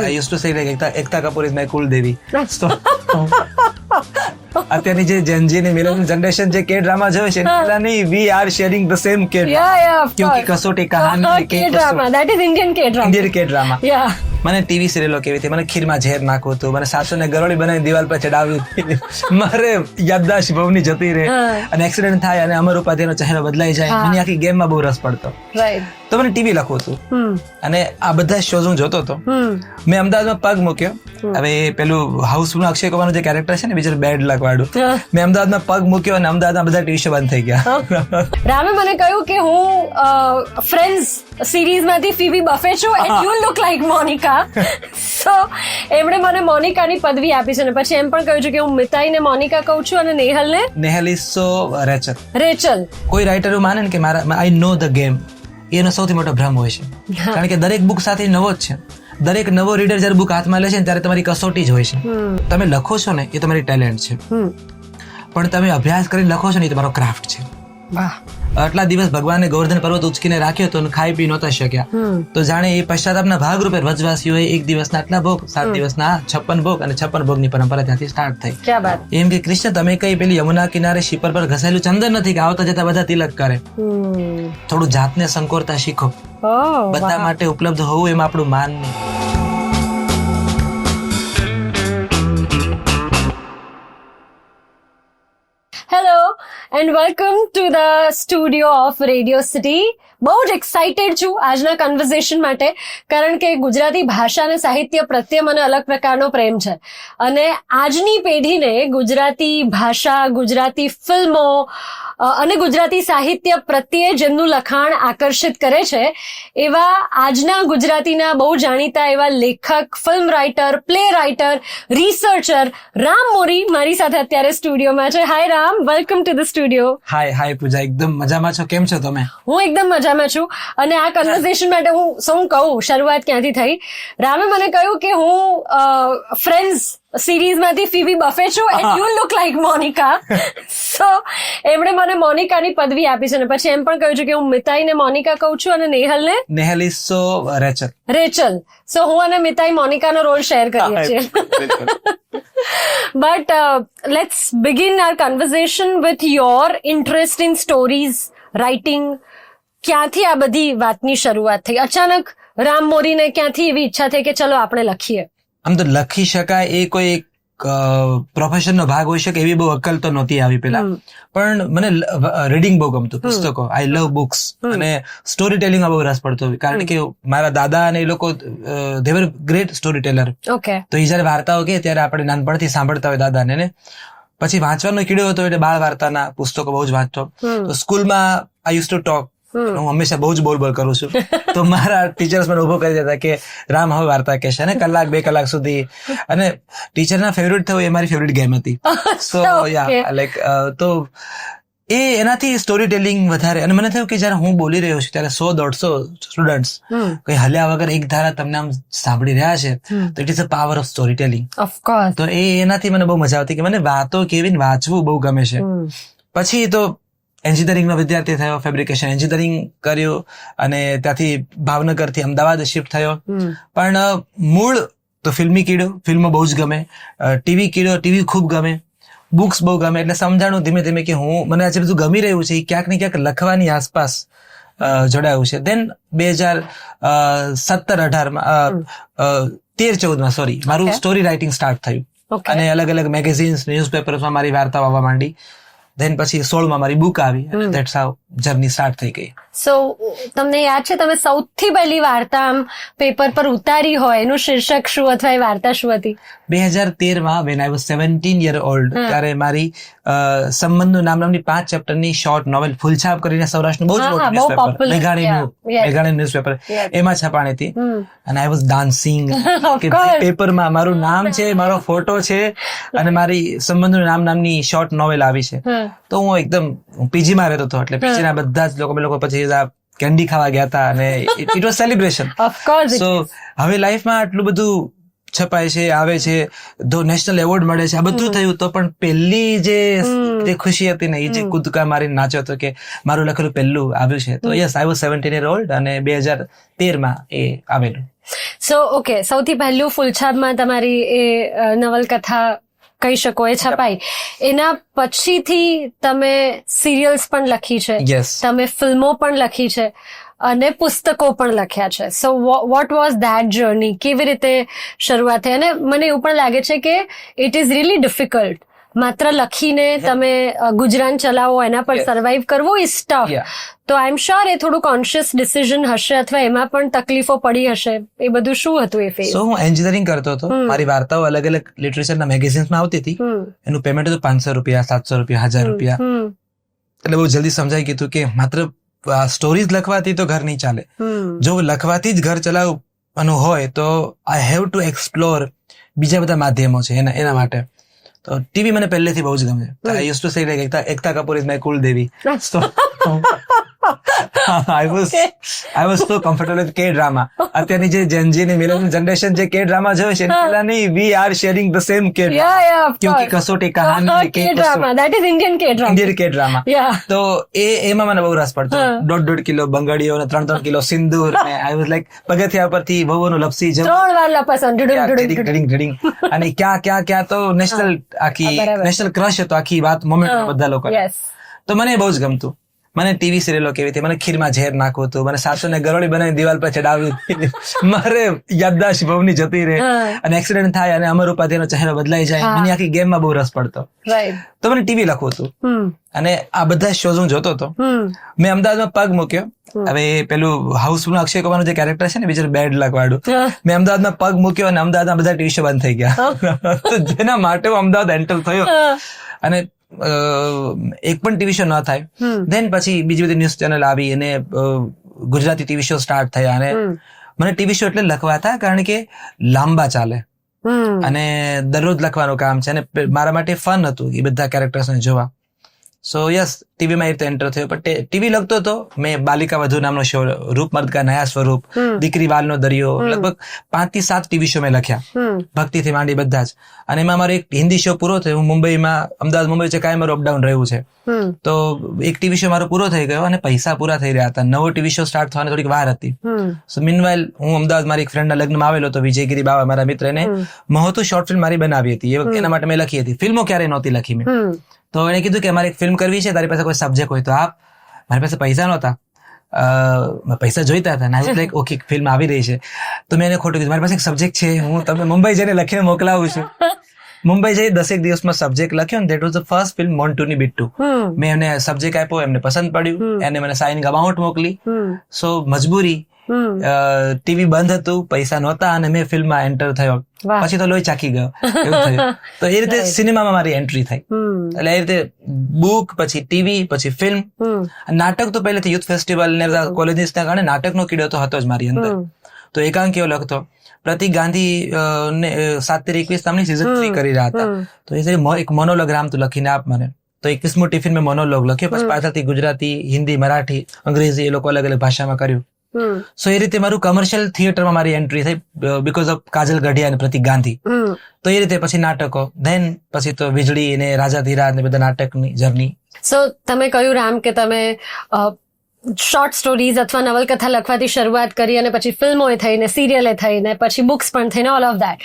I used to say like Ekta Kapoor is my cool devi. So અત્યારની જે Gen Z ની millennial generation જે કે ડ્રામા જોવે છે any we are sharing the same K Kyunki Kasautii Kahani K drama that is Indian K drama. Indian K drama. મને TV સિરિયલો કેવી હતી, મને ખીરમાં ઝેર નાખવું હતું, મને સાસુને ગરોળી બનાવીને દિવાલ પર ચડાવી હતી, મારે યાદદાશ્ત બહુની જતી રહે અને એક્સિડન્ટ થાય અને અમર ઉપાધ્યાયનો ચહેરો બદલાઈ જાય, મને આખી ગેમમાં બહુ રસ પડતો. તો મને ટીવી લખવું હતું અને આ બધા શોઝ હું જોતો હતો. મેં અમદાવાદમાં પગ મૂક્યો. હવે પેલું હાઉસફુલ અક્ષય કુમારનું જે કેરેક્ટર છે ને બીજું બેડ લક વાળું, મેં અમદાવાદમાં પગ મૂક્યો અને અમદાવાદમાં બધા ટીવી શો બંધ થઈ ગયા. રામે મને કહ્યું કે હું ફ્રેન્ડ્સ સિરીઝમાંથી ફીબી બફે છું and you look like Monica. So એમણે મને મોનિકાની પદવી આપી છે અને પછી એમ પણ કહ્યું છે કે હું મિતાઈને મોનિકા કહું છું અને નેહલ ઇઝ સો રેચલ. કોઈ રાઇટર એવું માને ને કે મારા આઈ નો ધ ગેમ, એનો સૌથી મોટો ભ્રમ હોય છે. કારણ કે દરેક બુક સાથે નવો જ છે. દરેક નવો રીડર જયારે બુક હાથમાં લે છે ને ત્યારે તમારી કસોટી જ હોય છે. તમે લખો છો ને એ તમારી ટેલેન્ટ છે, પણ તમે અભ્યાસ કરીને લખો છો ને એ તમારો ક્રાફ્ટ છે. આટલા દિવસ ભગવાને ગોવર્ધન પર્વત ઉચકીને રાખ્યો તો ખાઈ પી નહોતા શક્યા, તો જાણે એ પશ્ચાતાપના ભાગરૂપે વ્રજવાસીઓએ એક દિવસના આટલા ભોગ, 7 દિવસના 56 ભોગ અને 56 ભોગની પરંપરા ત્યાંથી સ્ટાર્ટ થઈ. એમ કે કૃષ્ણ તમે કઈ પેલી યમુના કિનારે શીપર પર ઘસાયેલું ચંદન નથી કે આવતા જતા બધા તિલક કરે. થોડું જાતને સંકોરતા શીખો. બધા માટે ઉપલબ્ધ હોવું એમાં આપણું માન નહીં. Hello and welcome to the studio of radio city. બહુ જ એક્સાઇટેડ છું આજના કન્વર્ઝેશન માટે, કારણ કે ગુજરાતી ભાષા અને સાહિત્ય પ્રત્યે મને અલગ પ્રકારનો પ્રેમ છે અને આજની પેઢીને ગુજરાતી ભાષા, ગુજરાતી ફિલ્મો અને ગુજરાતી સાહિત્ય પ્રત્યે જેમનું લખાણ આકર્ષિત કરે છે એવા આજના ગુજરાતીના બહુ જાણીતા એવા લેખક, film writer, play writer, researcher Ram Mori મારી સાથે અત્યારે સ્ટુડિયોમાં છે. Hi Ram, welcome to the studio. Hi Pooja, એકદમ મજામાં છો? કેમ છો તમે? હું એકદમ મજામાં છું અને આ કન્વર્ઝેશન માટે હું કહું શરૂઆત ક્યાંથી થઈ. રામે મને કહ્યું કે હું ફ્રેન્ડ્સ સિરીઝમાંથી ફીબી બફે છું and you look like Monica. So એમણે મને મોનિકાની પદવી આપી છે અને પછી એમ પણ કહ્યું છે કે હું મિતાઈને મોનિકા કહું છું અને નેહલ ઇઝ સો રેચલ. સો હું અને મિતાઈ મોનિકાનો રોલ શેર કરીએ છીએ. But let's begin our conversation with your interest in stories, writing. ક્યાંથી આ બધી વાતની શરૂઆત થઈ? અચાનક રામ મોરીને ક્યાંથી એવી ઈચ્છા થઈ કે ચલો આપણે લખીએ? આમ તો લખી શકાય એ કોઈ એક પ્રોફેશનનો ભાગ હોઈ શકે એવી બહુ અક્કલ તો નહોતી આવી પેલા, પણ મને રીડિંગ બહુ ગમતું, પુસ્તકો. આઈ લવ બુક્સ અને સ્ટોરી ટેલિંગમાં બહુ રસ પડતો, કારણ કે મારા દાદા અને એ લોકો દે વર ગ્રેટ સ્ટોરી ટેલર. તો એ જયારે વાર્તાઓ કે ત્યારે આપણે નાનપણથી સાંભળતા હોય દાદાને ને. પછી વાંચવાનો કીડો હતો એટલે બાળ વાર્તાના પુસ્તકો બહુ જ વાંચતો. તો સ્કૂલમાં આઈ યુઝ ટુ ટોક. હું હંમેશા બહુ જ બોલ કરું છું, તો મારા ટીચર્સ મને ઉભો કરી દેતા કે રામ હવે વાર્તા કહેશે ને 1-2 કલાક સુધી. અને ટીચરના ફેવરેટ થયું એ મારી ફેવરેટ ગેમ હતી. સો લાઈક તો એ એનાથી સ્ટોરી ટેલિંગ વધારે. અને મને થયું કે જયારે હું બોલી રહ્યો છું ત્યારે 100-150 સ્ટુડન્ટ્સ કઈ હલ્યા વગર એક ધારા તમને આમ સાંભળી રહ્યા છે, તો it is a power of story telling. તો એનાથી મને બહુ મજા આવતી કે મને વાતો કેવી વાંચવું બહુ ગમે છે. પછી તો એન્જિનિયરિંગનો વિદ્યાર્થી થયો, ફેબ્રિકેશન એન્જિનિયરિંગ કર્યું અને ત્યાંથી ભાવનગરથી અમદાવાદ શિફ્ટ થયો. પણ મૂળ તો ફિલ્મી કીડો, ફિલ્મો બહુ જ ગમે. ટીવી કીડો, ટીવી ખૂબ ગમે. બુક્સ બહુ ગમે. એટલે સમજાણું ધીમે ધીમે કે મને આજે બધું ગમી રહ્યું છે એ ક્યાંક ને ક્યાંક લખવાની આસપાસ જોડાયું છે. દેન 2017-18માં 13-14 મારું સ્ટોરી રાઇટિંગ સ્ટાર્ટ થયું અને અલગ અલગ મેગેઝિન્સ, ન્યૂઝપેપર્સમાં મારી વાર્તાઓ આવવા માંડી. ધેન પછી 16માં મારી બુક આવી. ધેટ્સ હાઉ જર્ની સ્ટાર્ટ થઈ ગઈ. સો તમને યાદ છે તમે સૌથી પહેલી વાર્તા આમ પેપર પર ઉતારી હોય એનું શીર્ષક શું અથવા એ વાર્તા શું હતી? 2013માં when I was 17 year old ત્યારે મારી સંબંધનું નામની 5 ચેપ્ટરની શોર્ટ નોવેલ ફૂલછાપ કરીને સૌરાષ્ટ્રનું બહુ જ મોટું ન્યૂઝપેપર, મેઘાણી ન્યૂઝપેપર, એમાં છપાણી હતી. અને આઈ વોઝ ડાન્સિંગ કે પેપરમાં મારું નામ છે, મારો ફોટો છે અને મારી સંબંધનું નામની શોર્ટ નોવેલ આવી છે. તો હું એકદમ પીજીમાં રહેતો હતો, એટલે પીજીના બધા જ લોકો પછી કેન્ડી ખાવા ગયા હતા અને ઇટ વોઝ સેલિબ્રેશન. સો હવે લાઈફમાં આટલું બધું છપાય છે, આવે છે, નેશનલ એવોર્ડ મળે છે, આ બધું થયું તો પણ પહેલી જે ખુશી હતી ને એ જે કૂદકા મારીને નાચ્યો હતો કે મારું લખેલું પહેલું આવ્યું છે. તો yes, I was 17 year old અને 2013માં એ આવેલું. સો ઓકે, સૌથી પહેલું ફૂલછાપમાં તમારી એ નવલકથા કહી શકો એ છપાઈ, એના પછીથી તમે સિરિયલ્સ પણ લખી છે, યસ, તમે ફિલ્મો પણ લખી છે અને પુસ્તકો પણ લખ્યા છે. So what was that journey? કેવી રીતે શરૂઆત થઈ? અને મને એવું પણ લાગે છે કે ઇટ ઇઝ રિયલી ડિફિકલ્ટ. માત્ર લખીને તમે ગુજરાન ચલાવો, એના પર સર્વાઈવ કરવું ઇઝ ટફ. તો આઈ એમ શ્યોર એ થોડું કોન્શિયસ ડિસિઝન હશે અથવા એમાં પણ તકલીફો પડી હશે. એ બધું શું હતું એ ફેઝ? સો હું એન્જિનિયરિંગ કરતો હતો, મારી વાર્તાઓ અલગ અલગ લિટરેચરના મેગેઝિન્સમાં આવતી હતી. એનું પેમેન્ટ હતું 500 રૂપિયા, 700 રૂપિયા, 1000 રૂપિયા. એટલે બહુ જલ્દી સમજાઈ ગયું કે માત્ર સ્ટોરીઝ લખવાથી તો ઘર નહીં ચાલે. જો લખવાથી જ ઘર ચલાવવાનું હોય તો આઈ હેવ ટુ એક્સપ્લોર બીજા બધા માધ્યમો છે એના માટે. તો ટીવી મને પહેલેથી બહુ જ ગમે. I use to say like Ekta Kapoor is my કુલદેવી. I was so comfortable with K-drama. અત્યારની જે Gen Z ની મિલેનિયલ જનરેશન જે K-drama જોવે છે, પેલા નહીં, we are sharing the same K-drama. Yeah, of ક્યોંકि course. કસોટી કહાની K-drama, that is Indian K-drama. Indian K-drama. Yeah. તો એમાં મને બહુ રસ પડતો. 1.5 કિલો બંગડીઓ અને 3 kilo Sindoor. I was like પગથિયા પરથી વહુઓનું લપસી જવું, 3 વાર લપસણ, ઢડિંગ. અને ક્યાં તો નેશનલ નેશનલ ક્રશ હતો, આખી વાત મોમેન્ટ બધા લોકો. Yes. તો મને બહુ જ ગમતું. મને ટીવી સિરિયલો કેવી હતી, મને ખીરમાં ઝેર નાખવું હતું, મને સાસુને ગરોળી બનાવી દિવાલ પર ચડાવી હતી, મારે યાદદાશ્ત બહુની જતી રહે અને એક્સિડન્ટ થાય અને અમર ઉપાધ્યાયનો ચહેરો બદલાઈ જાય. મને આખી ગેમમાં બહુ રસ પડતો. તો મને ટીવી લખવું હતું અને આ બધા શોઝ હું જોતો હતો. મેં અમદાવાદમાં પગ મૂક્યો. હવે પેલું હાઉસફુલ અક્ષય કુમારનું જે કેરેક્ટર છે ને, બીજું બેડ લક વાળું, મેં અમદાવાદમાં પગ મૂક્યો અને અમદાવાદમાં બધા ટીવી શો બંધ થઈ ગયા. તો જેના માટે હું અમદાવાદ એન્ટર થયો અને એક પણ ટીવી શો ન થાય. ધેન પછી બીજી બધી ન્યૂઝ ચેનલ આવી અને ગુજરાતી ટીવી શો સ્ટાર્ટ થયા. અને મને ટીવી શો એટલે લખવા હતા કારણ કે લાંબા ચાલે અને દરરોજ લખવાનું કામ છે અને મારા માટે ફન હતું એ બધા કેરેક્ટર્સને જોવા. સો યસ, ટીવીમાં એ રીતે એન્ટર થયો. પણ ટીવી લખતો હતો. મેં બાલિકા વધુ નામનો શો, રૂપમર્દ કા નયા સ્વરૂપ, દીકરી વાલનો દરિયો, લગભગ 5 થી 7 ટીવી શો મેં લખ્યા, ભક્તિથી માંડી બધા જ. અને એમાં મારો એક હિન્દી શો પૂરો થયો. હું મુંબઈમાં, અમદાવાદ મુંબઈ વચ્ચે કાંઈ મારું અપડાઉન રહ્યું છે. તો એક ટીવી શો મારો પૂરો થઈ ગયો અને પૈસા પૂરા થઈ રહ્યા હતા. નવો ટીવી શો સ્ટાર્ટ થવાની થોડીક વાર હતી. સો મીનવાઇલ હું અમદાવાદ મારી એક ફ્રેન્ડના લગ્નમાં આવેલો હતો, વિજયગીરી બાવા મારા મિત્ર. એને મહોતું શોર્ટ ફિલ્મ મારી બનાવી હતી, એના માટે મેં લખી હતી. ફિલ્મો ક્યારેય નહોતી લખી મેં. તો એને કીધું કે અમારે એક ફિલ્મ કરવી છે, તારી પાસે કોઈ સબ્જેક્ટ હોય તો આપ. મારી પાસે પૈસા નહોતા, પૈસા જોઈતા હતા. ના લાઈક ઓકે, ફિલ્મ આવી રહી છે. તો મેં એને ખોટું કીધું, મારી પાસે એક સબ્જેક્ટ છે, હું તમને મુંબઈ જઈને લખીને મોકલાવું છું. મુંબઈ જઈ 10 દિવસમાં સબ્જેક્ટ લખ્યો ને, that was the first film મોન્ટુની બિટ્ટુ. મેં એમને સબ્જેક્ટ આપ્યો, એમને પસંદ પડ્યું, એને મને સાઇનિંગ અમાઉન્ટ મોકલી. સો મજબૂરી, ટીવી બંધ હતું, પૈસા નહોતા અને મેં ફિલ્મમાં એન્ટર થયો. પછી તો લોહી ચાકી ગયો એવું થયું. તો એ રીતે સિનેમામાં મારી એન્ટ્રી થઈ. એટલે એ રીતે બુક, પછી ટીવી, પછી ફિલ્મ. નાટક તો પહેલેથી યુથ ફેસ્ટિવલ ને બધા કોલેજીસના કારણે નાટકનો કીડો તો હતો જ મારી અંદર. તો એકાંકીઓ લખતો. પ્રતિક ગાંધી ને 7/21 નામની સીઝન 3 કરી રહ્યા હતા. તો એ એક મોનોલોગ રામ તું લખીને આપ મને. તો 21મો ટિફિન મેં મોનોલોગ લખ્યો. પછી પાછળથી ગુજરાતી, હિન્દી, મરાઠી, અંગ્રેજી એ લોકો અલગ અલગ ભાષામાં કર્યું. સો એ રીતે મારું કમર્શિયલ થિયેટરમાં મારી એન્ટ્રી થઈ બીકોઝ ઓફ કાજલ ગઢિયા અને પ્રતિક ગાંધી. તો એ રીતે પછી નાટકો, ધેન પછી તો વીજળી ને રાજા ધીરાજ ને બધા નાટકની જર્ની. સો તમે કહ્યું રામ કે તમે શોર્ટ સ્ટોરીઝ અથવા નવલકથા લખવાથી શરૂઆત કરી અને પછી ફિલ્મોએ થઈને, સિરિયલે થઈને, પછી બુક્સ પણ થઈને, all of that.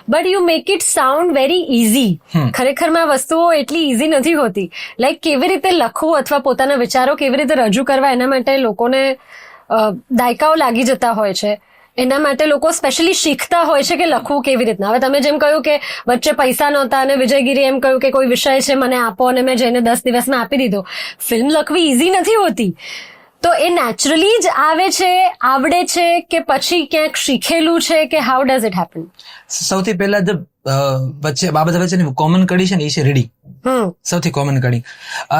But you make it sound very easy. ખરેખરમાં વસ્તુઓ એટલી ઇઝી નથી હોતી. લાઈક કેવી રીતે લખવું અથવા પોતાના વિચારો કેવી રીતે રજૂ કરવા, એના માટે લોકોને દાયકાઓ લાગી જતા હોય છે. એના માટે લોકો સ્પેશિયલી શીખતા હોય છે કે લખવું કેવી રીતના. હવે તમે જેમ કહ્યું કે વચ્ચે પૈસા નહોતા અને વિજયગીરી એમ કહ્યું કે કોઈ વિષય છે મને આપો અને મેં જઈને 10 દિવસમાં આપી દીધો. ફિલ્મ લખવી ઇઝી નથી હોતી. તો એ નેચરલી જ આવે છે, આવડે છે કે પછી ક્યાંક શીખેલું છે કે હાઉ ડઝ ઇટ હેપન? સૌથી પહેલા વચ્ચે બાબત વચ્ચેની કોમન કડી છે ને, એ છે રીડિંગ. સૌથી કોમન કડી.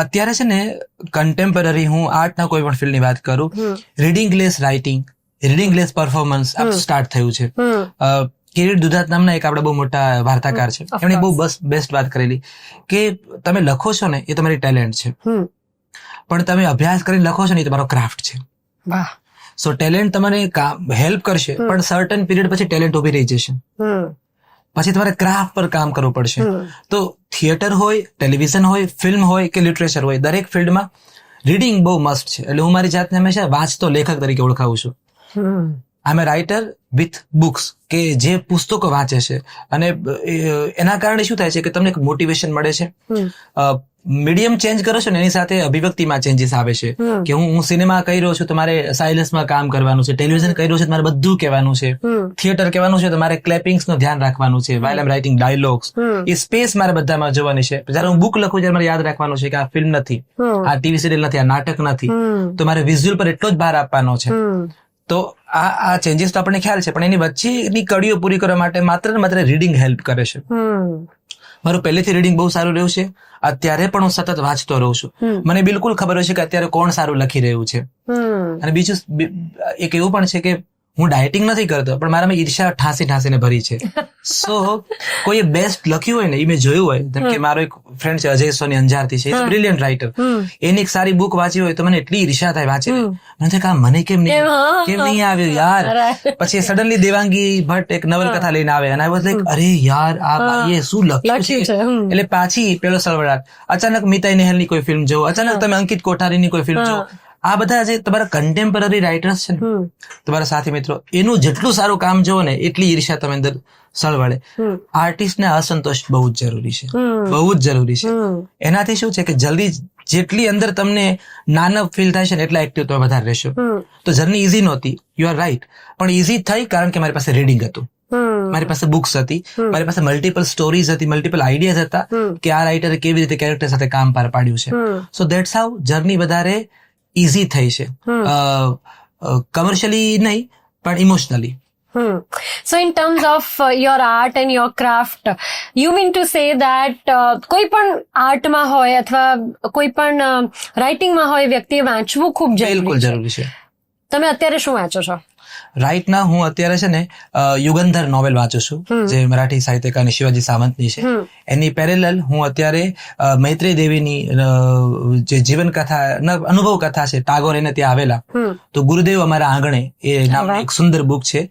અત્યારે છે ને કન્ટેમ્પરરી, હું આર્ટના કોઈ પણ ફિલ્ડની વાત કરું, reading less writing, reading less performance start થયું છે. કિરીટ દુધાત નામના એક આપણા બહુ મોટા વાર્તાકાર છે, એમણે બહુ બેસ્ટ વાત કરેલી કે તમે લખો છો ને એ તમારી ટેલેન્ટ છે, પણ તમે અભ્યાસ કરીને લખો છો ને એ તમારો ક્રાફ્ટ છે. સો ટેલેન્ટ તમને હેલ્પ કરશે, પણ સર્ટન પીરિયડ પછી ટેલેન્ટ ઉભી રહી જશે. પછી તમારે ક્રાફ્ટ પર કામ કરવું પડશે. તો થિયેટર હોય, ટેલિવિઝન હોય, ફિલ્મ હોય કે લિટરેચર હોય, દરેક ફિલ્ડમાં રીડિંગ બહુ મસ્ટ છે. એટલે હું મારી જાતને હંમેશા વાંચતો લેખક તરીકે ઓળખાવું છું. આઈ એમ રાઇટર વિથ બુક્સ, કે જે પુસ્તકો વાંચે છે, અને એના કારણે શું થાય છે કે તમને એક મોટિવેશન મળે છે. મીડિયમ ચેન્જ કરો છો ને એની સાથે અભિવ્યક્તિમાં ચેન્જીસ આવે છે, કે હું સિનેમા કહી રહ્યો છું, તમારે સાયલન્સમાં કામ કરવાનું છે, ટેલિવિઝન કહી રહ્યો છે, તમારે બધું કહેવાનું છે, થિયેટર કહેવાનું છે, તમારે ક્લેપિંગ્સ નું ધ્યાન રાખવાનું છે, વાઇલ આઈ એમ રાઇટિંગ ડાયલોગ્સ, એ સ્પેસ મારે બધામાં જોવાની છે. જયારે હું બુક લખું ત્યારે મારે યાદ રાખવાનું છે કે આ ફિલ્મ નથી, આ ટીવી સિરિયલ નથી, આ નાટક નથી, તો મારે વિઝ્યુઅલ પર એટલો જ ભાર આપવાનો છે. તો આ ચેન્જીસ તો આપણને ખ્યાલ છે, પણ એની વચ્ચેની કડીઓ પૂરી કરવા માટે માત્ર ને માત્ર રીડિંગ હેલ્પ કરે છે. મારું પહેલેથી રીડિંગ બહુ સારું રહ્યું છે, અત્યારે પણ હું સતત વાંચતો રહું છું. મને બિલકુલ ખબર હોય છે કે અત્યારે કોણ સારું લખી રહ્યું છે. અને બીજું એક એવું પણ છે કે હું ડાયટિંગ નથી કરતો, પણ મારામાં ઈર્ષા ઠાંસીને ભરી છે. સો કોઈ બેસ્ટ લખ્યું હોય ને, એ મેં જોયું હોય, જેમ કે મારો એક ફ્રેન્ડ છે અજય સોની અંજારથી છે, બ્રિલિયન્ટ રાઇટર, એની એક સારી બુક વાંચી હોય તો મને એટલી ઈર્ષા થાય વાંચીને, મને થાય મને કેમ નહીં આવ્યું યાર. પછી સડનલી દેવાંગી ભટ્ટ એક નવલકથા લઈને આવે, અને આઈ વોઝ લાઈક અરે યાર આ એ શું લખ્યું છે. એટલે પાછી પેલો સળવળાટ, અચાનક મિતાઈ નેહલની કોઈ ફિલ્મ જોવો, અચાનક તમે અંકિત કોઠારીની કોઈ ફિલ્મ જોવો. આ બધા જે તમારા કન્ટેમ્પરરી રાઇટર્સ છે ને, તમારા સાથી મિત્રો, એનું જેટલું સારું કામ જોવો ને એટલી ઈર્ષા તમે અંદર સળવળે. આર્ટિસ્ટને અસંતોષ બહુ જ જરૂરી છે, બહુ જ જરૂરી છે. એનાથી શું છે કે જલ્દી જેટલી અંદર તમને નાના ફીલ થાય છે ને એટલા એક્ટિવ તમે વધારે રહેશો. તો જર્ની ઇઝી નહોતી, યુ આર રાઈટ, પણ ઇઝી થઈ કારણ કે મારી પાસે રીડિંગ હતું, મારી પાસે બુક્સ હતી, મારી પાસે મલ્ટિપલ સ્ટોરીઝ હતી, મલ્ટિપલ આઈડિયાઝ હતા કે આ રાઇટરે કેવી રીતે કેરેક્ટર સાથે કામ પાર પાડ્યું છે. સો દેટ્સ હાઉ જર્ની વધારે ઇઝી થઈ છે, કમર્શિયલી નહીં પણ emotionally. So in terms of your art and your craft, you mean to say that કોઈ પણ આર્ટમાં હોય અથવા કોઈ પણ રાઇટિંગમાં હોય વ્યક્તિએ વાંચવું ખૂબ જરૂરી છે. તમે અત્યારે શું વાંચો છો? રાઈટ ના હું અત્યારે છે ને યુગંધર નોવેલ વાંચું છું, જે મરાઠી સાહિત્યકાર શિવાજી સાવંતની છે. એની પેરેલલ હું અત્યારે મૈત્રી દેવીની જે જીવન કથા અનુભવ કથા છે, ટાગોર એને ત્યાં આવેલા, તો ગુરુદેવ અમારા આંગણે એ નામ એક સુંદર બુક છે,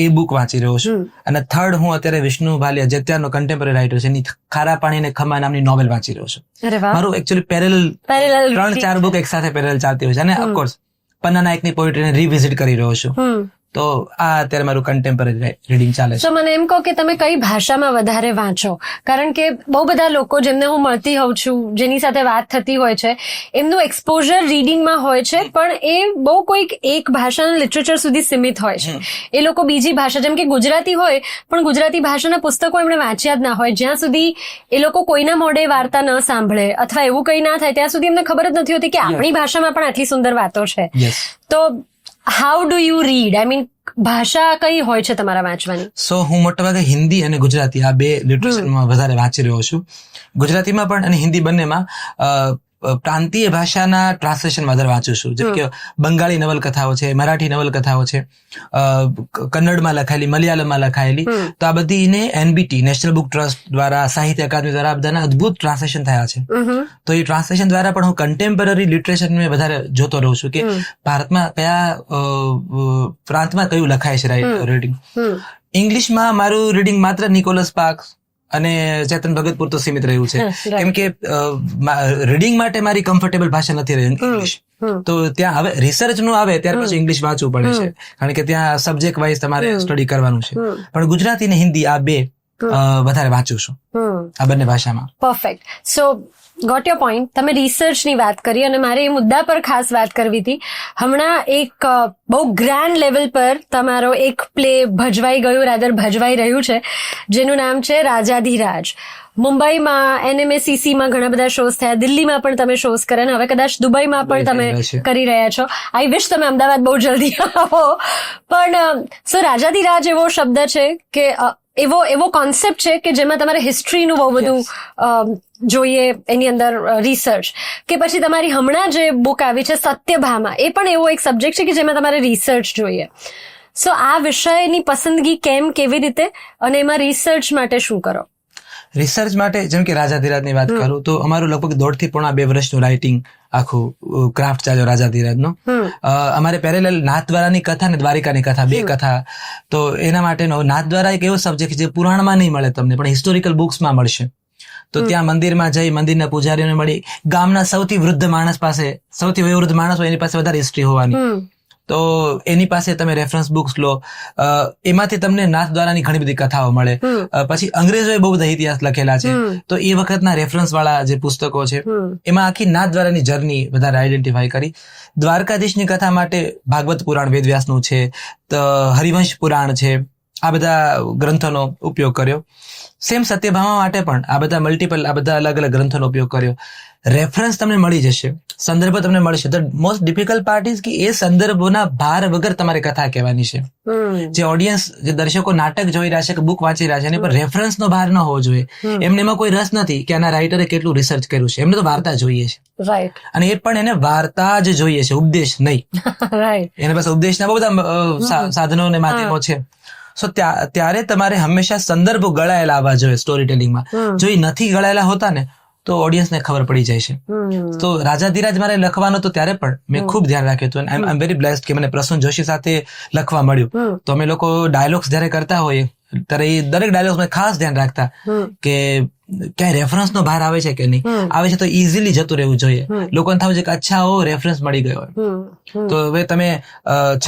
એ બુક વાંચી રહ્યો છું. અને થર્ડ હું અત્યારે વિષ્ણુ ભાલિયા, જે અત્યારનો કન્ટેમ્પરરી રાઇટર છે, એની ખારા પાણી ને ખમા નામની નોવેલ વાંચી રહ્યો છું. મારું એકચ્યુઅલી પેરેલલ 3-4 બુક એક સાથે પેરેલલ ચાલતી હોય છે. અને ઓફકોર્સ પન્ના નાયકની પોએટ્રીને રિવિઝિટ કરી રહ્યો છું. તો આ અત્યારે મારું કન્ટેમ્પરરી રીડિંગ ચાલે છે. તો મને એમ કહો કે તમે કઈ ભાષામાં વધારે વાંચો? કારણ કે બહુ બધા લોકો જેમને હું મળતી હોઉં છું, જેની સાથે વાત થતી હોય છે, એમનું એક્સપોઝર રીડિંગમાં હોય છે, પણ એ બહુ કોઈક એક ભાષાના લિટરેચર સુધી સીમિત હોય છે. એ લોકો બીજી ભાષા, જેમ કે ગુજરાતી હોય, પણ ગુજરાતી ભાષાના પુસ્તકો એમણે વાંચ્યા જ ના હોય. જ્યાં સુધી એ લોકો કોઈના મોઢે વાર્તા ન સાંભળે અથવા એવું કંઈ ના થાય ત્યાં સુધી એમને ખબર જ નથી હોતી કે આપણી ભાષામાં પણ આટલી સુંદર વાતો છે. તો how do you read? I mean ભાષા કઈ હોય છે તમારા વાંચવાની? સો હું મોટાભાગે હિન્દી અને ગુજરાતી આ બે લિટરેચરમાં વધારે વાંચી રહ્યો છું. ગુજરાતીમાં પણ અને હિન્દી બંનેમાં પ્રાંતીય ભાષાના ટ્રાન્સલેશન વધારે વાંચું છું. જેમ કે બંગાળી નવલકથાઓ છે, મરાઠી નવલકથાઓ છે, કન્નડમાં લખાયેલી, મલયાલમમાં લખાયેલી. તો આ બધીને NBT નેશનલ બુક ટ્રસ્ટ દ્વારા, સાહિત્ય અકાદમી દ્વારા બધાના અદભુત ટ્રાન્સલેશન થયા છે. તો એ ટ્રાન્સલેશન દ્વારા પણ હું કન્ટેમ્પરરી લિટરેચરને વધારે જોતો રહું છું કે ભારતમાં કયા પ્રાંતમાં કયું લખાય છે રીડિંગ. ઇંગ્લિશમાં મારું રીડિંગ માત્ર નિકોલસ સ્પાર્ક્સ અને ચેતન ભગત પૂરતું સીમિત રહ્યું છે, કેમ કે રીડિંગ માટે મારી કમ્ફર્ટેબલ ભાષા નથી રહી ઇંગ્લિશ. તો ત્યાં હવે રિસર્ચ નું આવે ત્યાર પછી ઇંગ્લિશ વાંચવું પડે છે, કારણ કે ત્યાં સબ્જેક્ટ વાઇઝ તમારે સ્ટડી કરવાનું છે. પણ ગુજરાતી ને હિન્દી આ બે વધારે વાંચું છું, આ બંને ભાષામાં. Perfect. So got your point. તમે રિસર્ચની વાત કરી અને મારે એ મુદ્દા પર ખાસ વાત કરવી હતી. હમણાં એક બહુ ગ્રાન્ડ લેવલ પર તમારો એક પ્લે ભજવાઈ ગયું, રાધર ભજવાઈ રહ્યું છે, જેનું નામ છે રાજાધિરાજ. મુંબઈમાં NMACCમાં ઘણા બધા શોઝ થયા, દિલ્હીમાં પણ તમે શોઝ કર્યા, અને હવે કદાચ દુબઈમાં પણ તમે કરી રહ્યા છો. આઈ વિશ તમે અમદાવાદ બહુ જલ્દી આવો. પણ સો રાજાધિરાજ એવો શબ્દ છે કે એવો કોન્સેપ્ટ છે કે જેમાં તમારે હિસ્ટ્રીનું બહુ બધું જોઈએ, એની અંદર રિસર્ચ, કે પછી તમારી હમણાં જે બુક આવી છે સત્યભામા, એ પણ એવો એક સબ્જેક્ટ છે કે જેમાં તમારે રિસર્ચ જોઈએ. સો આ વિષયની પસંદગી કેમ, કેવી રીતે, અને એમાં રિસર્ચ માટે શું કરો? રિસર્ચ માટે જેમ કે રાજાધિરાજની વાત કરું તો અમારું લગભગ 1.5-2 વર્ષનું રાઇટિંગ આખું ક્રાફ્ટ ચાલ્યો રાજાધિરાજનો. અમારે પેરેલલ નાથદ્વારાની કથા ને દ્વારિકાની કથા, બે કથા. તો એના માટેનો નાથદ્વારા એક એવો સબ્જેક્ટ જે પુરાણમાં નહીં મળે તમને, પણ હિસ્ટોરિકલ બુક્સમાં મળશે. તો ત્યાં મંદિરમાં જઈ મંદિરના પૂજારીઓને મળી, ગામના સૌથી વૃદ્ધ માણસ પાસે, સૌથી વયોવૃદ્ધ માણસ હોય એની પાસે વધારે હિસ્ટ્રી હોવાની. તો એની પાસે તમે રેફરન્સ બુક્સ લો, એમાંથી તમને નાથ દ્વારાની ઘણી બધી કથાઓ મળે. પછી અંગ્રેજોએ બહુ બધા ઇતિહાસ લખેલા છે, તો એ વખતના રેફરન્સ વાળા જે પુસ્તકો છે એમાં આખી નાથ દ્વારાની જર્ની વધારે આઈડેન્ટિફાઈ કરી. દ્વારકાધીશની કથા માટે ભાગવત પુરાણ વેદવ્યાસનું છે, તો હરિવંશ પુરાણ છે, આ બધા ગ્રંથોનો ઉપયોગ કર્યો. સેમ સત્યભામા માટે પણ આ બધા મલ્ટિપલ, આ બધા અલગ અલગ ગ્રંથોનો ઉપયોગ કર્યો. રેફરન્સ તમને મળી જશે, સંદર્ભ તમને મળશે. The most difficult part is કે એ સંદર્ભોના ભાર વગર તમારે કથા કહેવાની છે. જે ઓડિયન્સ, જે દર્શકો નાટક જોઈ રહ્યા છે કે બુક વાંચી રહ્યા છે, એની પર રેફરન્સનો ભાર ન હોવો જોઈએ. એમને એમાં કોઈ રસ નથી કે આના રાઇટરે કેટલું રિસર્ચ કર્યું છે, એમને તો વાર્તા જોઈએ છે. રાઈટ. અને એ પણ એને વાર્તા જ જોઈએ છે, ઉપદેશ નહીં. રાઈટ. એના પાસે ઉપદેશના બહુ બધા સાધનો અને માધ્યમો છે. સો ત્યારે તમારે હંમેશા સંદર્ભો ગળાયેલા આવવા જોઈએ સ્ટોરી ટેલિંગમાં. જો એ નથી ગળાયેલા હોતા ને તો ઓડિયન્સને ખબર પડી જાય છે. તો રાજાધીરાજ મારે લખવાનો તો ત્યારે પણ મેં ખૂબ ધ્યાન રાખ્યું હતું. આઈ એમ વેરી બ્લેસ્ડ કે મને પ્રસૂન જોશી સાથે લખવા મળ્યું. તો અમે લોકો ડાયલોગ્સ જયારે કરતા હોઈએ ત્યારે એ દરેક ડાયલોગ્સ મેં ખાસ ધ્યાન રાખતા કે ક્યાંય રેફરન્સ નો ભાર આવે છે કે નહીં. આવે છે તો ઇઝીલી જતું રહેવું જોઈએ. લોકોને થવું છે કે અચ્છા ઓ રેફરન્સ મળી ગયો. તો હવે તમે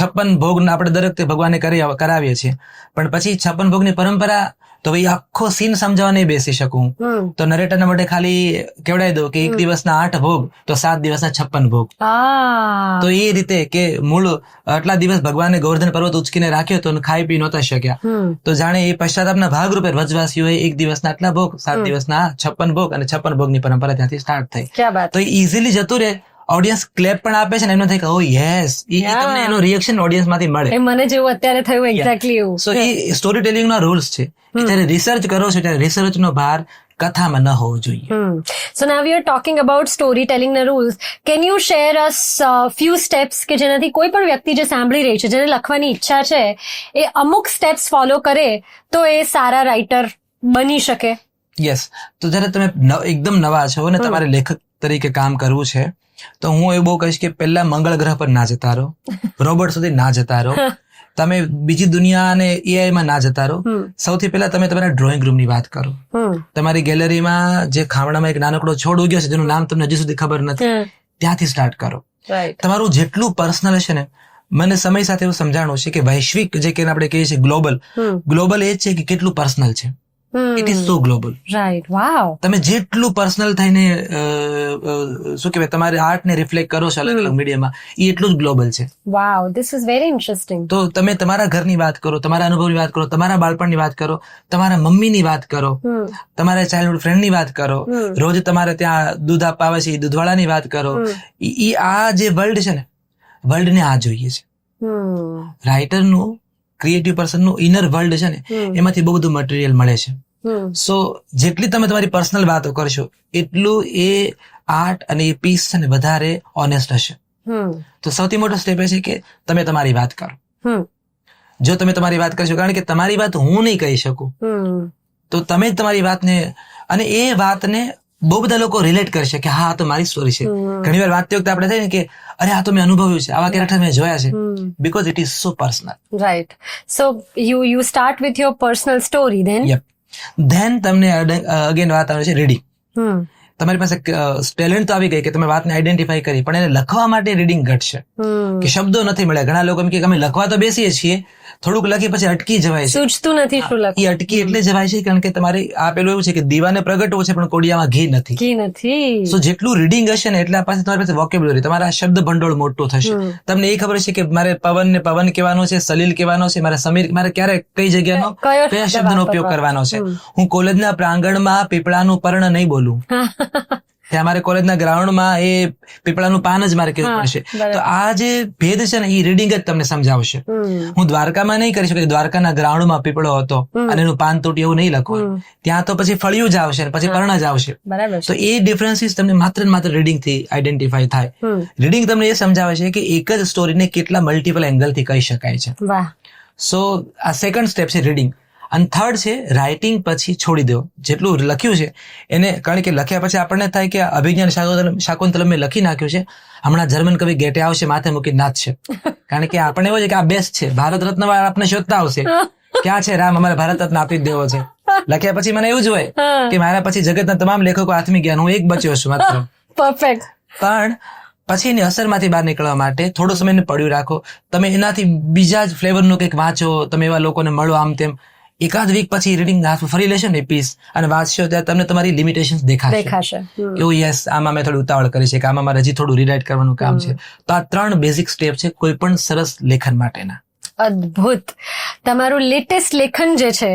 56 ભોગ આપણે દરેક ભગવાને કરાવીએ છીએ, પણ પછી 56 ભોગની પરંપરા તો ભાઈ આખો સીન સમજાવવા નહીં બેસી શકું. તો નરેટરના માટે ખાલી કેવડાવી દો કે 1 દિવસના 8 ભોગ તો 7 દિવસના 56 ભોગ. તો એ રીતે કે મૂળ આટલા દિવસ ભગવાને ગોવર્ધન પર્વત ઉચકીને રાખ્યો તો ખાઈ પી નહોતા શક્યા, તો જાણે એ પશ્ચાતાપના ભાગરૂપે વ્રજવાસીઓએ 1 દિવસના આટલા ભોગ, 7 દિવસના 56 ભોગ અને 56 ભોગની પરંપરા ત્યાંથી સ્ટાર્ટ થઈ. તો એ ઇઝીલી જતું રહે. ઓડિયન્સ ક્લેપ પણ આપે છે ને એમનો થાય કે ઓ યસ, તમને એનો રિએક્શન ઓડિયન્સ માંથી મળે. મને જેવું અત્યારે થયું એક્ઝેક્ટલી એવું. સો એ સ્ટોરી ટેલિંગ ના રૂલ્સ છે કે જ્યારે રિસર્ચ કરો છો ત્યારે રિસર્ચ નો ભાર કથામાં ન હોવો જોઈએ. So now we are talking about storytelling na rules. Can you share us few steps કે જેનાથી કોઈ પણ વ્યક્તિ જે સાંભળી રહી છે, જેને લખવાની ઈચ્છા છે, એ અમુક સ્ટેપ્સ ફોલો કરે તો એ સારા રાઇટર બની શકે? યસ. તો જયારે તમે એકદમ નવા છો ને તમારે લેખક તરીકે કામ કરવું છે, તો હું એવું બહુ કહીશ કે પહેલા મંગળ ગ્રહ પર ના જતા રહો, રોબોટ સુધી ના જતા રહો, તમે બીજી દુનિયા અને એઆઈ માં ના જતા રહો. સૌથી પહેલા તમે તમારા ડ્રોઈંગ રૂમ ની વાત કરો. તમારી ગેલેરીમાં જે ખામણામાં એક નાનકડો છોડ ઉગ્યો છે જેનું નામ તમને હજી સુધી ખબર નથી, ત્યાંથી સ્ટાર્ટ કરો. તમારું જેટલું પર્સનલ હશે ને, મને સમય સાથે એવું સમજાણું છે કે વૈશ્વિક જે કે આપણે કહીએ છીએ ગ્લોબલ એ છે કે કેટલું પર્સનલ છે. It is so global. Right. Wow. તમે જેટલું પર્સનલ થઈને શું કહેવાય તમારે આર્ટ ને રિફ્લેક્ટ કરો છો અલગ અલગ મીડિયામાં, એ એટલું જ ગ્લોબલ છે. વાવ, ધીસ ઇઝ વેરી ઇન્ટરેસ્ટિંગ. તો તમે તમારા ઘરની વાત કરો, તમારા અનુભવની વાત કરો, તમારા બાળપણની વાત કરો, તમારા મમ્મીની વાત કરો, તમારા ચાઇલ્ડહુડ ફ્રેન્ડની વાત કરો, રોજ તમારે ત્યાં દૂધ આપવા આવે છે એ દૂધવાળાની વાત કરો. આ જે વર્લ્ડ છે ને, વર્લ્ડને આ જોઈએ છે. રાઇટરનું, ક્રિએટિવ પર્સનનું ઇનર વર્લ્ડ છે ને, એમાંથી બહુ બધું મટીરિયલ મળે છે. સો જેટલી તમે તમારી પર્સનલ વાતો કરશો એટલું એ આર્ટ અને એ પીસ છે ને વધારે ઓનેસ્ટ હશે. તો સૌથી મોટો સ્ટેપ એ છે કે તમે તમારી વાત કરો. જો તમે તમારી વાત કરશો, કારણ કે તમારી વાત હું નહીં કહી શકું, તો તમે જ તમારી વાતને, અને એ વાતને બહુ બધા લોકો રિલેટ કરશે કે હા તો મારી સ્ટોરી છે. ઘણી વાર વાંચતી વખતે આપણે થાય ને કે અરે આ તો મેં અનુભવ્યું છે, આવા કેરેક્ટર મેં જોયા છે, because it is so personal. Right. So you start with your personal story, then તમને અગેન વાત આવે છે રીડિંગ. તમારી પાસે ટેલેન્ટ તો આવી ગઈ કે તમે વાતને આઈડેન્ટિફાઈ કરી, પણ એને લખવા માટે રીડિંગ ઘટશે કે શબ્દો નથી મળ્યા. ઘણા લોકો એમ કે અમે લખવા તો બેસીએ છીએ, થોડુંક લખી પછી અટકી જવાય છે, સૂચતું નથી શું લખવું. એ અટકી એટલે જવાય છે કારણ કે તમારે આ પેલું એવું છે કે દીવાને પ્રગટવો છે પણ કોડિયામાં ઘી નથી. સો જેટલું રીડિંગ હશે ને એટલા પાસે તમારી પાસે વોકેબ્યુલરી, તમારા શબ્દ ભંડોળ મોટું થશે. તમને એ ખબર છે કે મારે પવન ને પવન કહેવાનો છે, સલીલ કહેવાનો છે, મારે સમીર, મારે ક્યારે કઈ જગ્યાનો કયા શબ્દનો ઉપયોગ કરવાનો છે. હું કોલેજના પ્રાંગણમાં પીપળાનું પર્ણ નહીં બોલું, ત્યાં મારે કોલેજના ગ્રાઉન્ડમાં એ પીપળાનું પાન જ મારે કહેવું પડશે. તો આ જે ભેદ છે ને એ રીડિંગ જ તમને સમજાવશે. હું દ્વારકામાં નહીં કરી શકું દ્વારકાના ગ્રાઉન્ડમાં પીપળો હતો અને એનું પાન તૂટ્યું એવું નહીં લખવાનું. ત્યાં તો પછી ફળિયું જ આવશે, પછી પર્ણ જ આવશે. તો એ ડિફરન્સીસ તમને માત્ર ને માત્ર રીડિંગ થી આઈડેન્ટિફાઈ થાય. રીડિંગ તમને એ સમજાવે છે કે એક જ સ્ટોરીને કેટલા મલ્ટિપલ એંગલ થી કહી શકાય છે. સો આ સેકન્ડ સ્ટેપ છે રીડિંગ. અને થર્ડ છે રાઇટિંગ પછી છોડી દો. જેટલું લખ્યું છે એને, કારણ કે લખ્યા પછી આપણને થાય કે અભિજ્ઞાન શાકુંતલમ મેં લખી નાખ્યું છે, હમણાં જર્મન કવિ ગેટે આવશે માથે મૂકી નાચશે. કારણ કે આપણને એવું છે કે આ બેસ્ટ છે, ભારત રત્ન વાળા આપણે શોધતા આવશે, ક્યાં છે રામ, અમારે ભારત રત્ન આપી જ દેવો છે. લખ્યા પછી મને એવું જ હોય કે મારા પછી જગતના તમામ લેખકો આત્મી ગયા, હું એક બચ્યો છું માત્ર. પરફેક્ટ. પણ પછી એની અસરમાંથી બહાર નીકળવા માટે થોડો સમય એને પડ્યું રાખો. તમે એનાથી બીજા જ ફ્લેવરનું કંઈક વાંચો, તમે એવા લોકોને મળો, આમ તેમ એકાદ વીક પછી રીડિંગ હાથમાં ફરી લેશો ને પીસ અને વાંચશો ત્યારે તમને તમારી લિમિટેશન દેખાશે. એવું યસ, આમાં મેં થોડી ઉતાવળ કરી છે કે આમાં મારે હજી થોડું રીરાઇટ કરવાનું કામ છે. તો આ 3 બેઝિક સ્ટેપ છે કોઈ પણ સરસ લેખન માટેના. અદ્ભુત. તમારું લેટેસ્ટ લેખન જે છે,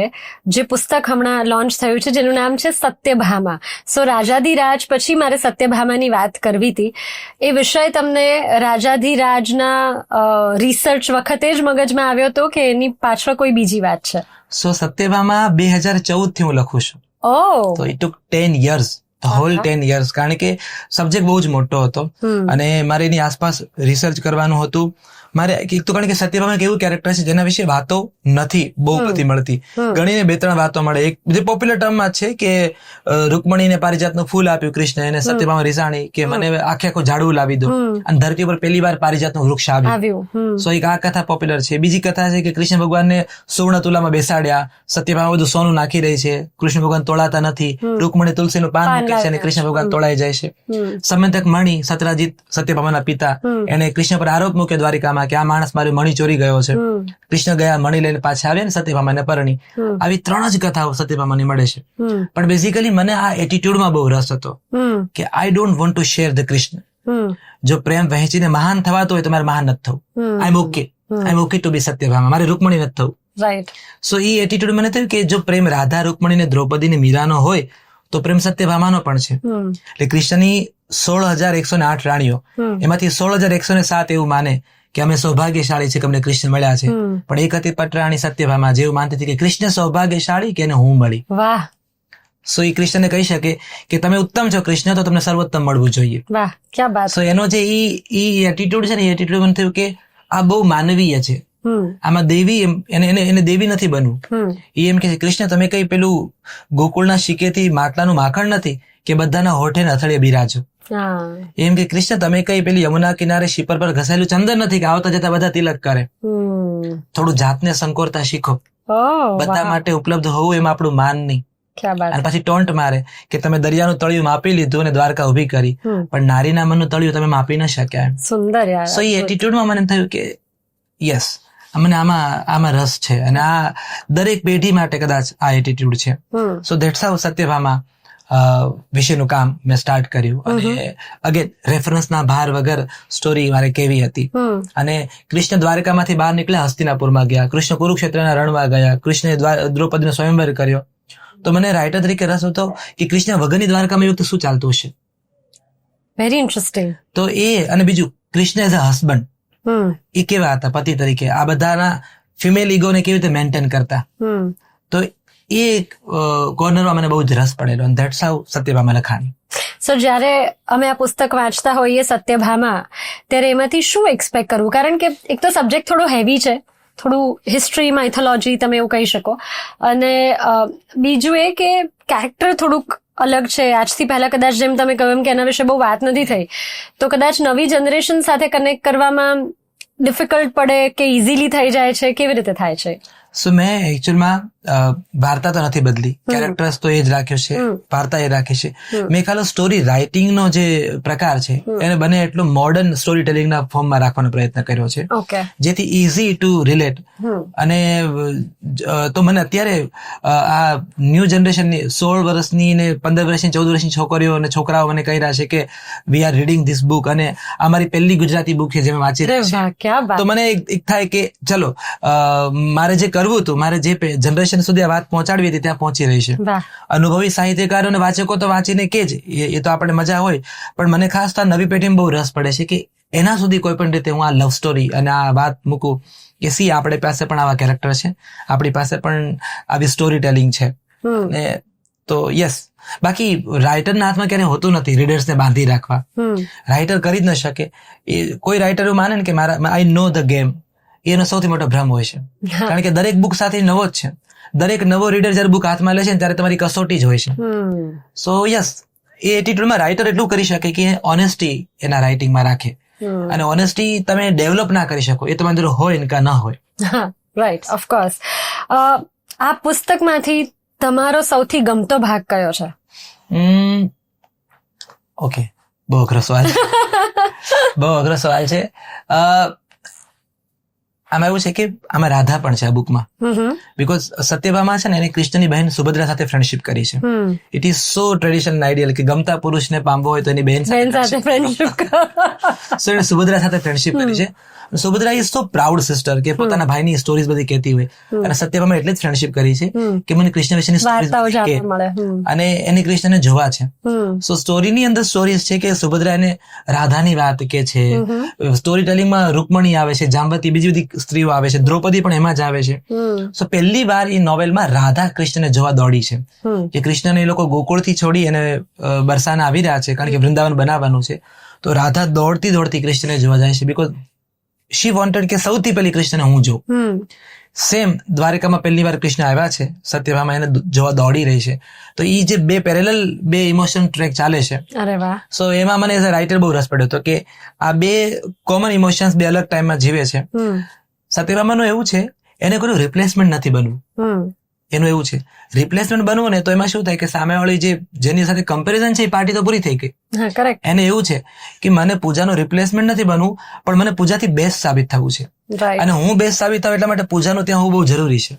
જે પુસ્તક હમણાં લોન્ચ થયું છે જેનું નામ છે સત્યભામા. સો રાજાધિરાજ પછી મારે સત્યભામાની વાત કરવી હતી. એ વિષય તમને રાજાધિરાજના રિસર્ચ વખતે જ મગજમાં આવ્યો હતો કે એની પાછળ કોઈ બીજી વાત છે? સો સત્યભામા 2014 થી હું લખું છું. તો it took 10 years, whole 10 years, કારણ કે સબ્જેક્ટ બહુ જ મોટો હતો અને મારે એની આસપાસ રિસર્ચ કરવાનું હતું. મારે એક તો કારણ કે સત્યભામા એક એવું કેરેક્ટર છે જેના વિશે વાતો નથી બહુ બધી મળતી. ઘણીને 2-3 વાતો મળે. એક જે પોપ્યુલર ટર્મમાં છે કે રૂકમણીને પારિજાતનું ફૂલ આપ્યું કૃષ્ણ, એને સત્યભામા રીસાણી કે મને આખે આખું ઝાડવું લાવી દો અને ધરતી ઉપર પહેલી વાર પારિજાતનું વૃક્ષ આવ્યું. સો એક આ કથા પોપ્યુલર છે. બીજી કથા છે કે કૃષ્ણ ભગવાનને સુવર્ણ તુલામાં બેસાડ્યા, સત્યભામા બધું સોનું નાખી રહી છે, કૃષ્ણ ભગવાન તોળાતા નથી, રૂકમણી તુલસીનું પાન મૂકે છે અને કૃષ્ણ ભગવાન તોળાઈ જાય છે. સમંતક મણિ સત્રાજીત સત્યભામાના પિતા, એને કૃષ્ણ પર આરોપ મૂક્યો દ્વારિકામાં કે આ માણસ મારી મણી ચોરી ગયો છે. કૃષ્ણ ગયા, મણી લઈને પાછા આવ્યા ને સત્યભામાને પરણી. આવી 3 જ કથાઓ સત્યભામાની મળે છે. પણ બેઝિકલી મને આ એટીટ્યુડમાં બહુ રસ હતો કે I don't want to share the Krishna. જો પ્રેમ વહેંચીને મહાન થવાતો હોય તો મારે મહાન નથી થવું. આઈ એમ ઓકે ટુ બી સત્યભામા, મારે રૂકમણી નથી થવું. રાઈટ. સો એ એટીટ્યુડ મને થયું કે જો પ્રેમ રાધા, રૂકમણી ને દ્રૌપદી ને મીરાનો હોય તો પ્રેમ સત્યભામાનો પણ છે. એટલે કૃષ્ણની 16,108 રાણીઓ, એમાંથી 16,107 એવું માને કે અમે સૌભાગ્યશાળી છે કે અમને કૃષ્ણ મળ્યા છે. પણ એક હતી પટરાણી સત્યભામા, જેવું માનતી હતી કે કૃષ્ણ સૌભાગ્યશાળી કે એને હું મળી. વાહ. સો એ કૃષ્ણને કહી શકે કે તમે ઉત્તમ છો કૃષ્ણ, તો તમને સર્વોત્તમ મળવું જોઈએ. વાહ, ક્યા બાત. સો એનો જે ઈ એટીટ્યુડ છે ને, એ એટીટ્યુડ મને થયું કે આ બહુ માનવીય છે. આમાં દેવી એને દેવી નથી બનવું. એ એમ કે કૃષ્ણ તમે કઈ પેલું ગોકુળના શીકેથી માટલાનું માખણ નથી કે બધાના હોઠે અથડે બિરાજો. એમ કે કૃષ્ણ તમે કઈ પેલી યમુના કિનારે શીપર પર ઘસાયેલું ચંદન નથી કે આવતા જતા બધા તિલક કરે. થોડું જાતને સંકોરતા શીખો. બધા માટે ઉપલબ્ધ હોવું એમાં આપણું માન નહીં. અને પછી ટોન્ટ મારે કે તમે દરિયાનું તળિયું માપી લીધું અને દ્વારકા ઉભી કરી, પણ નારીના મનનું તળિયું તમે માપી ન શક્યા. સુંદર. સો એ એટીટ્યુડમાં મને થયું કે યસ, મને આમાં રસ છે અને આ દરેક પેઢી માટે કદાચ આ એટીટ્યુડ છે. સો ધેટ્સ હાઉ સત્યભામા વિશેનું કામ મેં સ્ટાર્ટ કર્યું. અને અગેન રેફરન્સના ભાર વગર સ્ટોરી મારે કેવી હતી. અને કૃષ્ણ દ્વારકામાંથી બહાર નીકળ્યા, હસ્તિનાપુરમાં ગયા, કૃષ્ણ કુરુક્ષેત્રના રણમાં ગયા, કૃષ્ણે દ્રૌપદીનો સ્વયંવર કર્યો. તો મને રાઇટર તરીકે રસ હતો કે કૃષ્ણ વગરની દ્વારકામાં એ વખતે શું ચાલતું હશે. Very interesting. તો એ અને બીજું કૃષ્ણ એઝ અ હસબન્ડ એ કેવા હતા પતિ તરીકે, આ બધાના ફિમેલ ઈગોને કેવી રીતે મેન્ટેન કરતા. તો એ કોર્નરમાં મને બહુ જ રસ પડેલો. અને ધેટ્સ હાઉ સત્યભામા લખાણી. સો જ્યારે અમે આ પુસ્તક વાંચતા હોઈએ સત્યભામા, ત્યારે એમાંથી શું એક્સપેક્ટ કરવું? કારણ કે એક તો સબ્જેક્ટ થોડો હેવી છે, થોડું હિસ્ટ્રી, માઇથોલોજી તમે એવું કહી શકો, અને બીજું એ કે કેરેક્ટર થોડુંક અલગ છે. આજથી પહેલા કદાચ જેમ તમે કહ્યું કે એના વિશે બહુ વાત નથી થઈ, તો કદાચ નવી જનરેશન સાથે કનેક્ટ કરવામાં ડિફિકલ્ટ પડે કે ઇઝીલી થઈ જાય છે? કેવી રીતે થાય છે? સો મેં એકચ્યુઅલમાં વાર્તા તો નથી બદલી, કેરેક્ટર્સ તો એ જ રાખ્યો છે, વાર્તા એ રાખી છે. મેં ખાલી સ્ટોરી રાઇટિંગનો જે પ્રકાર છે એને બને એટલો મોડર્ન સ્ટોરી ટેલિંગના ફોર્મમાં રાખવાનો પ્રયત્ન કર્યો છે, જેથી ઇઝી ટુ રિલેટ. અને તો મને અત્યારે આ ન્યૂ જનરેશનની 16 વર્ષની ને 15 વર્ષની 14 વર્ષની છોકરીઓ અને છોકરાઓ મને કહી રહ્યા છે કે we are reading this book, અને આ મારી પહેલી ગુજરાતી બુક છે જે મેં વાંચી રહી છે. તો મને એક થાય કે ચલો મારે જે કરવું હતું, મારે જે જનરેશન સુધી આ વાત પહોંચાડવી હતી ત્યાં પહોંચી રહી છે. અનુભવી સાહિત્યકારો અને વાચકો તો વાંચીને કે જ એ તો આપણે મજા હોય, પણ મને ખાસ તો નવી પેઢીમાં બહુ રસ પડે છે કે એના સુધી કોઈ પણ રીતે હું આ લવ સ્ટોરી અને આ વાત મૂકું કે સી આપણી પાસે પણ આવા કેરેક્ટર છે, આપણી પાસે પણ આવી સ્ટોરી ટેલિંગ છે. તો યસ, બાકી રાઇટરના હાથમાં ક્યારે હોતું નથી રીડર્સને બાંધી રાખવા. રાઇટર કરી જ ન શકે. કોઈ રાઇટર એવું માને ને કે આઈ નો ધ ગેમ, એનો સૌથી મોટો ભ્રમ હોય છે. કારણ કે દરેક બુક સાથે નવો જ છે. દરેક નવો રીડર જયારે બુક હાથમાં લે છે ત્યારે તમારી કસોટી જ હોય છે. સો યસ, એ એટીટ્યુડમાં રાઇટર એટલું કરી શકે કે ઓનેસ્ટી એના રાઇટિંગમાં રાખે. અને ઓનેસ્ટી તમે ડેવલપ ના કરી શકો, એ તમારી અંદર હોય કે ના હોય. Right, of course. આ પુસ્તકમાંથી તમારો સૌથી ગમતો ભાગ કયો છે? ઓકે, બહુ અઘરો સવાલ છે. આમાં એવું છે કે આમાં રાધા પણ છે આ બુકમાં, બીકોઝ સત્યભામા છે ને એને કૃષ્ણની બહેન સુભદ્રા સાથે ફ્રેન્ડશિપ કરી છે. It is so traditional ideal કે ગમતા પુરુષને પામવો હોય તો એની બહેન સાથે ફ્રેન્ડશિપ. સો એને સુભદ્રા સાથે ફ્રેન્ડશિપ કરી છે. Subhadra is so proud sister કે પોતાના ભાઈની સ્ટોરીઝ બધી કહેતી હોય, અને સત્યભામા એટલે જ ફ્રેન્ડશિપ કરી છે કે મને કૃષ્ણ વિશેની સ્ટોરીઝ અને એને કૃષ્ણને જોવા છે. સો સ્ટોરીની અંદર સ્ટોરીઝ છે કે સુભદ્રા એને રાધાની વાત કે છે, સ્ટોરી ટેલિંગમાં રૂકમણી આવે છે, જાંબતી, બીજી બધી સ્ત્રીઓ આવે છે, દ્રૌપદી પણ એમાં જ આવે છે. સો પહેલી વાર એ નોવેલમાં રાધા કૃષ્ણને જોવા દોડી છે કે કૃષ્ણને એ લોકો ગોકુળથી છોડી અને બરસાના આવી રહ્યા છે કારણ કે વૃંદાવન બનાવવાનું છે. તો રાધા દોડતી દોડતી કૃષ્ણને જોવા જાય છે, બીકોઝ શી વોન્ટેડ કે સૌથી પહેલી કૃષ્ણને હું જોઉં. સેમ દ્વારિકામાં પહેલી વાર કૃષ્ણ આવ્યા છે, સત્યભામા એને જોવા દોડી રહી છે. તો એ જે બે ઇમોશન ટ્રેક ચાલે છે, સો એમાં મને એઝ અ રાઇટર બહુ રસ પડ્યો હતો કે આ બે કોમન ઇમોશન્સ બે અલગ ટાઈમમાં જીવે છે. સત્યભામાનું એવું છે એને કોઈ રિપ્લેસમેન્ટ નથી બનવું, એનું એવું છે રિપ્લેસમેન્ટ બનવું ને તો એમાં શું થાય કે સામેવાળી જેની સાથે કમ્પેરિઝન છે એ પાર્ટી તો પૂરી થઈ ગઈ. એને એવું છે કે મને પૂજાનું રિપ્લેસમેન્ટ નથી બનવું, પણ મને પૂજાથી બેસ્ટ સાબિત થવું છે, અને હું બેસ્ટ સાબિત થાવ એટલા માટે પૂજાનું ત્યાં હોવું બહુ જરૂરી છે.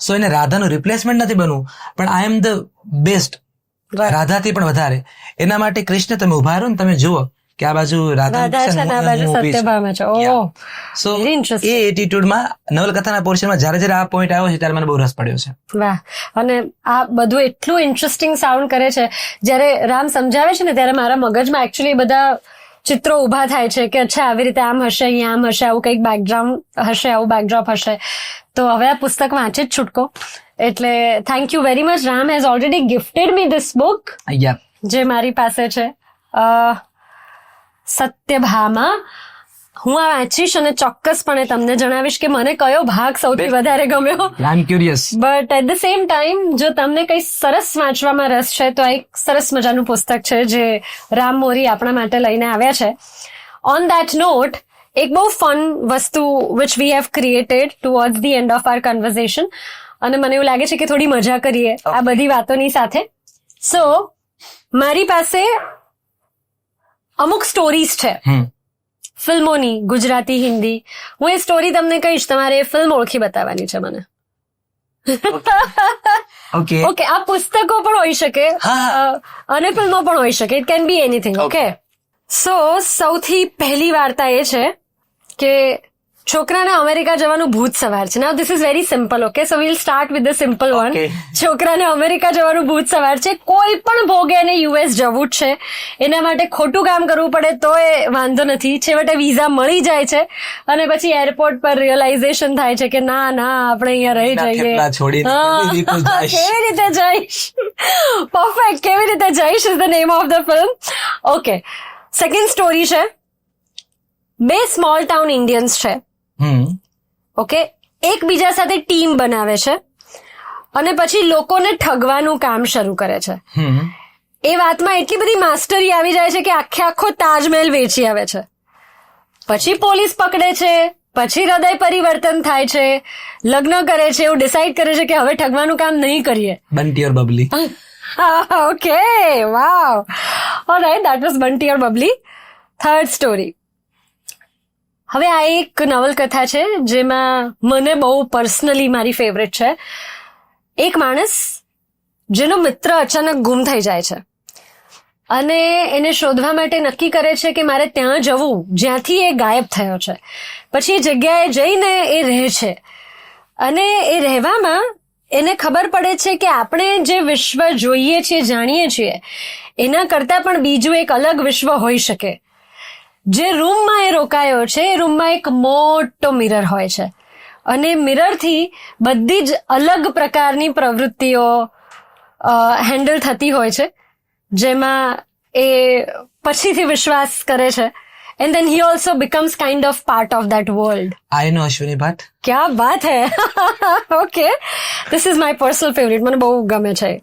સો એને રાધાનું રિપ્લેસમેન્ટ નથી બનવું, પણ આઈ એમ ધ બેસ્ટ, રાધાથી પણ વધારે. એના માટે કૃષ્ણ તમે ઉભા રહો ને તમે જુઓ કે આ બાજુ રાધા સો એ એટીટ્યુડમાં નવલકથાના પોર્શનમાં જયારે આ પોઈન્ટ આવ્યો છે ત્યારે મને બહુ રસ પડ્યો છે. વાહ. અને આ બધું એટલું ઇન્ટરેસ્ટિંગ સાઉન્ડ કરે છે જયારે રામ સમજાવે છે ને ત્યારે મારા મગજમાં એકચ્યુઅલી બધા ચિત્રો ઉભા થાય છે કે અચ્છા આવી રીતે આમ હશે, અહીંયા આમ હશે, આવું કંઈક બેકગ્રાઉન્ડ હશે, આવું બેકડ્રોપ હશે. તો હવે આ પુસ્તક વાંચી જ છૂટકો. એટલે thank you very much. Ram has already gifted me this book જે મારી પાસે છે, સત્યભામા. હું આ વાંચીશ અને ચોક્કસપણે તમને જણાવીશ કે મને કયો ભાગ સૌથી વધારે ગમ્યો. I am curious. But at the same time જો તમને કઈ સરસ વાંચવામાં રસ છે તો આ એક સરસ મજાનું પુસ્તક છે જે રામ મોરી આપણા માટે લઈને આવ્યા છે. ઓન ધેટ નોટ એક બહુ ફન વસ્તુ which we have created towards the end of our conversation, અને મને એવું લાગે છે કે થોડી મજા કરીએ આ બધી વાતોની સાથે. સો મારી પાસે અમુક સ્ટોરીઝ છે ફિલ્મોની, ગુજરાતી, હિન્દી. હું એ સ્ટોરી તમને કહીશ, તમારે એ ફિલ્મ ઓળખી બતાવવાની છે મને. ઓકે. આ પુસ્તકો પણ હોઈ શકે અને ફિલ્મો પણ હોઈ શકે. It can be anything. Okay. So સૌથી પહેલી વાર્તા એ છે કે છોકરાને અમેરિકા જવાનું ભૂત સવાર છે. Now this is very simple. Okay, so we'll start with the simple one. છોકરાને અમેરિકા જવાનું ભૂત સવાર છે. કોઈ પણ ભોગે એને યુએસ જવું જ છે. એના માટે ખોટું કામ કરવું પડે તો એ વાંધો નથી. છેવટે વિઝા મળી જાય છે અને પછી એરપોર્ટ પર રિયલાઇઝેશન થાય છે કે ના આપણે અહીંયા રહી જઈએ. કેવી રીતે જઈશ? પરફેક્ટ. કેવી રીતે જઈશ is the name of the film. Okay. Second story છે, બે સ્મોલ ટાઉન ઇન્ડિયન્સ છે. ઓકે. એકબીજા સાથે ટીમ બનાવે છે અને પછી લોકોને ઠગવાનું કામ શરૂ કરે છે. એ વાતમાં એટલી બધી માસ્ટરી આવી જાય છે કે આખો તાજમહેલ વેચી આવે છે. પછી પોલીસ પકડે છે, પછી હૃદય પરિવર્તન થાય છે, લગ્ન કરે છે, એવું ડિસાઈડ કરે છે કે હવે ઠગવાનું કામ નહીં કરીએ. Bunty Aur Babli. Okay, wow. Alright, that was Bunty Aur Babli. Third story. હવે આ એક નવલકથા છે જેમાં મને બહુ પર્સનલી મારી ફેવરેટ છે. એક માણસ જેનો મિત્ર અચાનક ગુમ થઈ જાય છે અને એને શોધવા માટે નક્કી કરે છે કે મારે ત્યાં જવું જ્યાંથી એ ગાયબ થયો છે. પછી એ જગ્યાએ જઈને એ રહે છે અને એ રહેવામાં એને ખબર પડે છે કે આપણે જે વિશ્વ જોઈએ છીએ, જાણીએ છીએ, એના કરતાં પણ બીજું એક અલગ વિશ્વ હોઈ શકે. જે રૂમમાં એ રોકાયો છે એ રૂમમાં એક મોટો મિરર હોય છે અને મિરરથી બધી જ અલગ પ્રકારની પ્રવૃત્તિઓ હેન્ડલ થતી હોય છે, જેમાં એ પછીથી વિશ્વાસ કરે છે. And then he also becomes kind of part of that world. I know Ashwini Bhatt. क्या बात है. Okay, this is my personal favorite. મને બહુ ગમે છે.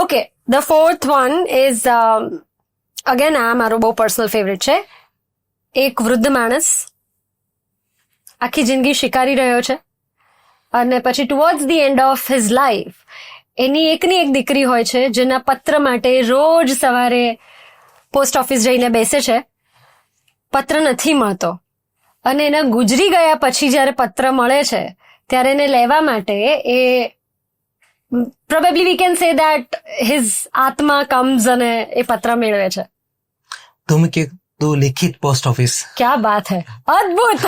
Okay, the fourth one is again આ મારો બહુ personal favorite છે. એક વૃદ્ધ માણસ આખી જિંદગી શિકારી રહ્યો છે અને પછી towards the end of his life એની એકની એક દીકરી હોય છે જેના પત્ર માટે રોજ સવારે પોસ્ટ ઓફિસ જઈને બેસે છે, પત્ર નથી મળતો, અને એના ગુજરી ગયા પછી જ્યારે પત્ર મળે છે ત્યારે એને લેવા માટે એ probably we can say that his આત્મા કમ્સ અને એ પત્ર મેળવે છે. तुम के तो लिखित पोस्ट ऑफिस. ક્યા બાત હૈ, અદ્ભુત,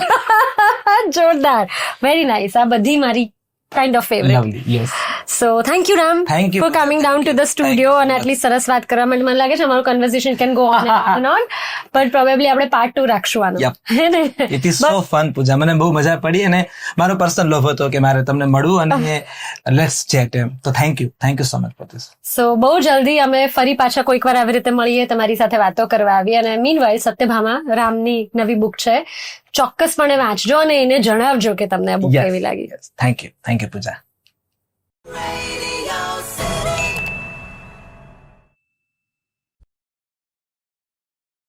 જોરદાર, વેરી નાઇસ. આ બધી મારી kind of favourite. Lovely, yes. So thank you Ram Thank you. Four coming down to the studio Thank you. અને આટલી સરસ વાત કરવા માટે. મને લાગે છે અમારું conversation can go on and on, but probably આપણે પાર્ટ 2 રાખશું આનું. Yep. હે ને? ઇટ ઇઝ સો ફન પૂજા, મને બહુ મજા પડી અને મારો પર્સનલ લોભ હતો કે મારે તમને મળવું અને લેટ્સ ચેટ એમ. તો thank you so much for this. So બહુ જલ્દી અમે ફરી પાછા કોઈક વાર આવી રીતે મળીએ, તમારી સાથે વાતો કરવા આવીએ. અને મીનવાઇલ સત્યભામા રામની નવી બુક છે, ચોક્કસપણે વાંચજો અને એને જણાવજો કે તમને આ બુક કેવી લાગી. Thank you Pooja. Radio.